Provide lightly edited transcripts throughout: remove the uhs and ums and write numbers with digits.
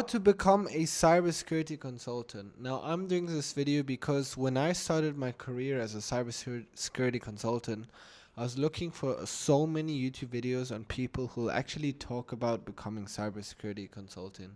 How to become a cybersecurity consultant. Now, I'm doing this video because when I started my career as a cybersecurity consultant, I was looking for so many YouTube videos on people who actually talk about becoming cybersecurity consultant.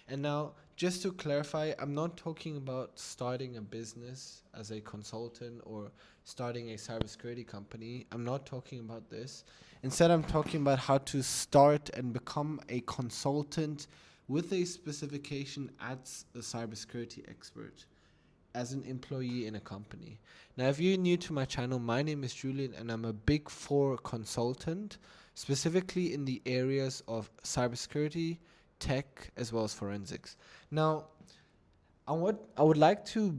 And now, just to clarify, I'm not talking about starting a business as a consultant or starting a cybersecurity company. I'm not talking about this. Instead, I'm talking about how to start and become a consultant with a specification as a cybersecurity expert as an employee in a company. Now, if you're new to my channel, my name is Julian and I'm a Big Four consultant, specifically in the areas of cybersecurity, tech, as well as forensics. Now, I would like to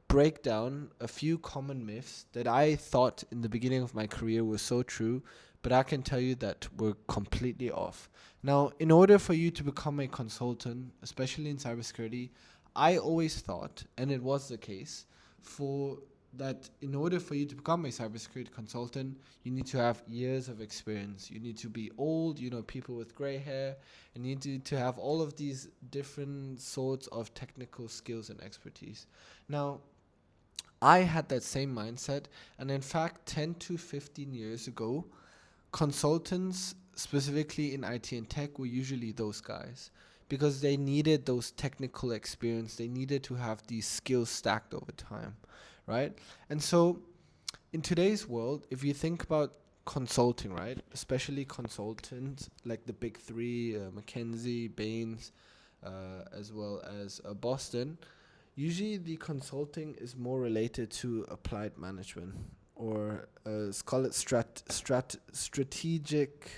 break down a few common myths that I thought in the beginning of my career were so true, but I can tell you that we're completely off. Now, in order for you to become a consultant, especially in cybersecurity, I always thought, and it was the case, for that in order for you to become a cybersecurity consultant, you need to have years of experience. You need to be old, people with gray hair, and you need to have all of these different sorts of technical skills and expertise. Now, I had that same mindset, and in fact, 10 to 15 years ago, consultants, specifically in IT and tech, were usually those guys because they needed those technical experience. They needed to have these skills stacked over time, right? And so, in today's world, if you think about consulting, right, especially consultants like the big three, McKinsey, Bain, as well as Boston. Usually, the consulting is more related to applied management, or let's call it strategic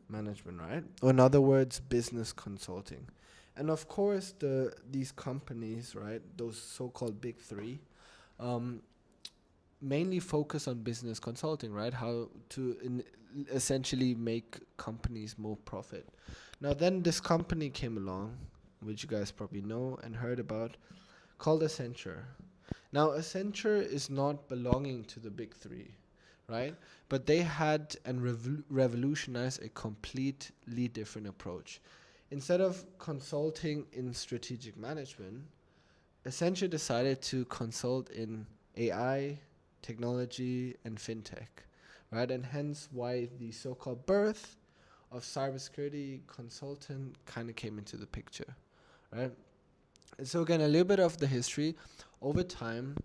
management, right? Or in other words, business consulting. And of course, these companies, right, those so-called big three, um, mainly focus on business consulting, right? How to essentially make companies more profit. Now, then this company came along, which you guys probably know and heard about, called Accenture. Now, Accenture is not belonging to the big three, right? But they had and revolutionized a completely different approach. Instead of consulting in strategic management, Accenture decided to consult in AI, technology, and fintech, right? And hence why the so-called birth of cybersecurity consultant kind of came into the picture, right? And so again, a little bit of the history. Over time,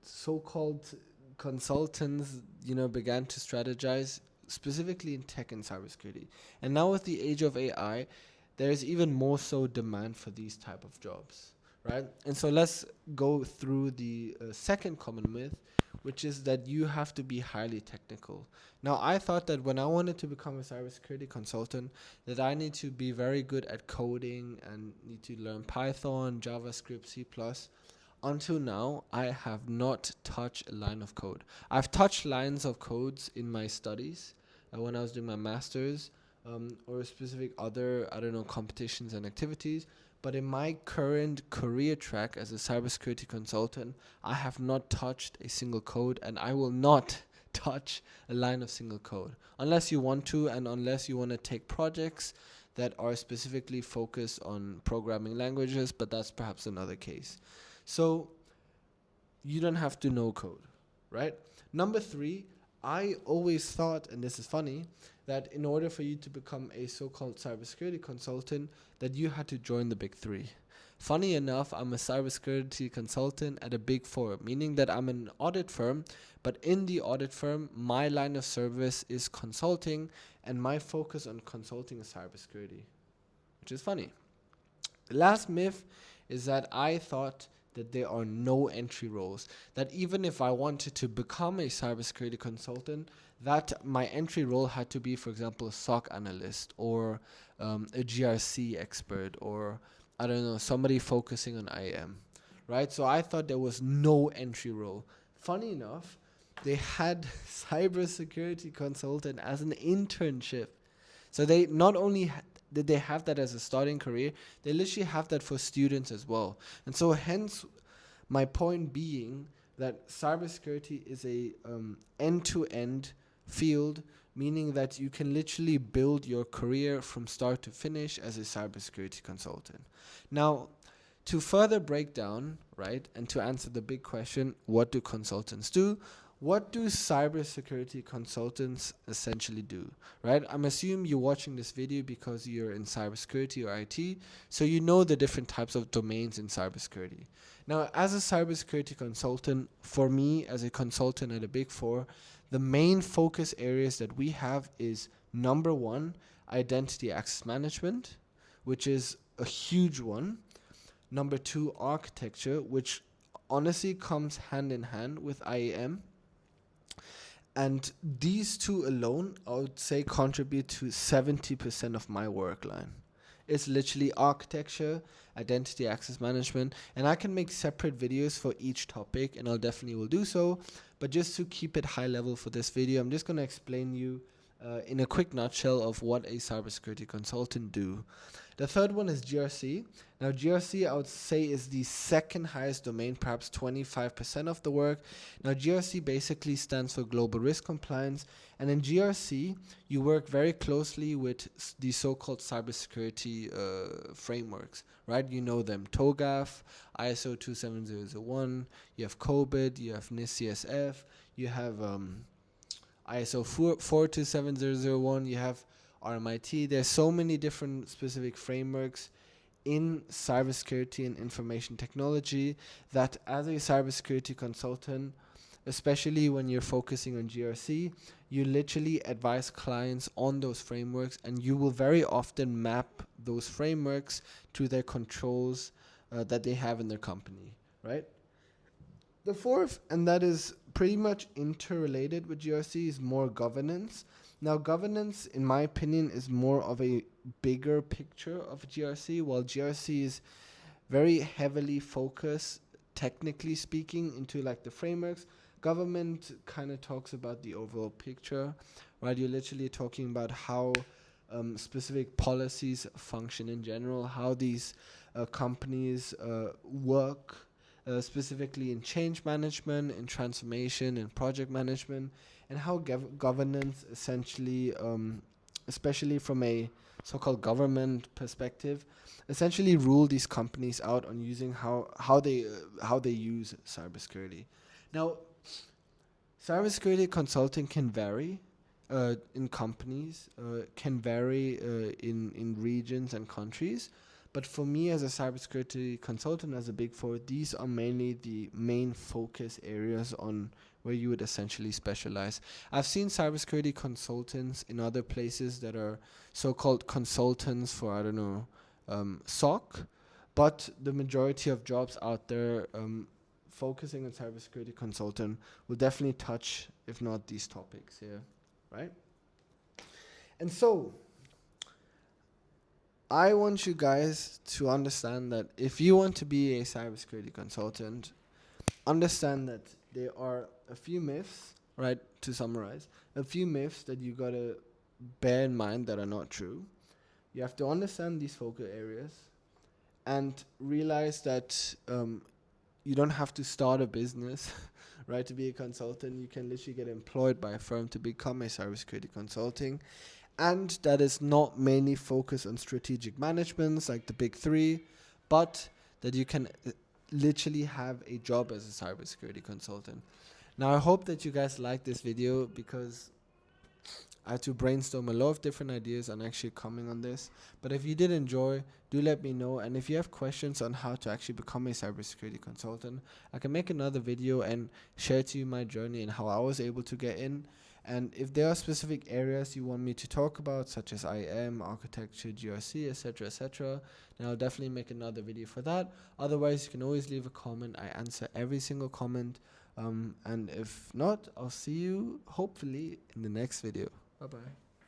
so-called consultants, began to strategize specifically in tech and cybersecurity. And now with the age of AI, there's even more so demand for these type of jobs, right? And so let's go through the second common myth, which is that you have to be highly technical. Now, I thought that when I wanted to become a cybersecurity consultant, that I need to be very good at coding and need to learn Python, JavaScript, C++. Until now, I have not touched a line of code. I've touched lines of codes in my studies when I was doing my master's, or specific other, competitions and activities. But in my current career track as a cybersecurity consultant, I have not touched a single code, and I will not touch a line of single code unless you want to, and unless you want to take projects that are specifically focused on programming languages, but that's perhaps another case. So you don't have to know code, right? Number three, I always thought, and this is funny, that in order for you to become a so-called cybersecurity consultant, that you had to join the big three. Funny enough, I'm a cybersecurity consultant at a big four, meaning that I'm an audit firm, but in the audit firm, my line of service is consulting, and my focus on consulting is cybersecurity, which is funny. The last myth is that I thought that there are no entry roles. That even if I wanted to become a cybersecurity consultant, that my entry role had to be, for example, a SOC analyst or a GRC expert, or somebody focusing on IAM, right? So I thought there was no entry role. Funny enough, they had cybersecurity consultant as an internship. So they not only did they have that as a starting career, they literally have that for students as well. And so hence my point being that cybersecurity is a end-to-end field meaning that you can literally build your career from start to finish as a cybersecurity consultant. Now, to further break down, right, and to answer the big question, what do consultants do? What do cybersecurity consultants essentially do, right? I'm assuming you're watching this video because you're in cybersecurity or IT, so you know the different types of domains in cybersecurity. Now, as a cybersecurity consultant, for me as a consultant at a Big Four, the main focus areas that we have is number one, identity access management, which is a huge one. Number two, architecture, which honestly comes hand in hand with IAM. And these two alone, I would say, contribute to 70% of my work line. It's literally architecture, identity access management, and I can make separate videos for each topic, and I'll definitely will do so. But just to keep it high level for this video, I'm just going to explain you in a quick nutshell of what a cybersecurity consultant do. The third one is GRC. Now, GRC, I would say, is the second highest domain, perhaps 25% of the work. Now, GRC basically stands for Global Risk Compliance. And in GRC, you work very closely with the so-called cybersecurity frameworks, right? You know them: TOGAF, ISO 27001, you have COBIT, you have NIST-CSF, you have ISO 42701, you have RMIT. There's so many different specific frameworks in cybersecurity and information technology that as a cybersecurity consultant, especially when you're focusing on GRC, you literally advise clients on those frameworks, and you will very often map those frameworks to their controls that they have in their company, right? The fourth, and that is pretty much interrelated with GRC, is more governance. Now, governance, in my opinion, is more of a bigger picture of GRC, while GRC is very heavily focused, technically speaking, into like the frameworks. Government kind of talks about the overall picture, right? You're literally talking about how specific policies function in general, how these companies work, specifically in change management, in transformation, in project management, and how governance essentially, especially from a so-called government perspective, essentially rule these companies out on using how they use cybersecurity. Now, cybersecurity consulting can vary in companies, can vary in regions and countries. But for me as a cybersecurity consultant, as a Big Four, these are mainly the main focus areas on where you would essentially specialize. I've seen cybersecurity consultants in other places that are so-called consultants for, I don't know, SOC, but the majority of jobs out there focusing on cybersecurity consultant will definitely touch, if not these topics here, right? And so, I want you guys to understand that if you want to be a cybersecurity consultant, understand that there are a few myths, right, to summarize, a few myths that you gotta bear in mind that are not true. You have to understand these focal areas and realize that you don't have to start a business, right, to be a consultant. You can literally get employed by a firm to become a cybersecurity consulting. And that is not mainly focused on strategic managements like the big three, but that you can literally have a job as a cybersecurity consultant. Now, I hope that you guys like this video because I had to brainstorm a lot of different ideas on actually coming on this. But if you did enjoy, do let me know. And if you have questions on how to actually become a cybersecurity consultant, I can make another video and share to you my journey and how I was able to get in. And if there are specific areas you want me to talk about, such as IAM, architecture, GRC, etc., then I'll definitely make another video for that. Otherwise, you can always leave a comment. I answer every single comment. And if not, I'll see you hopefully in the next video. Bye-bye.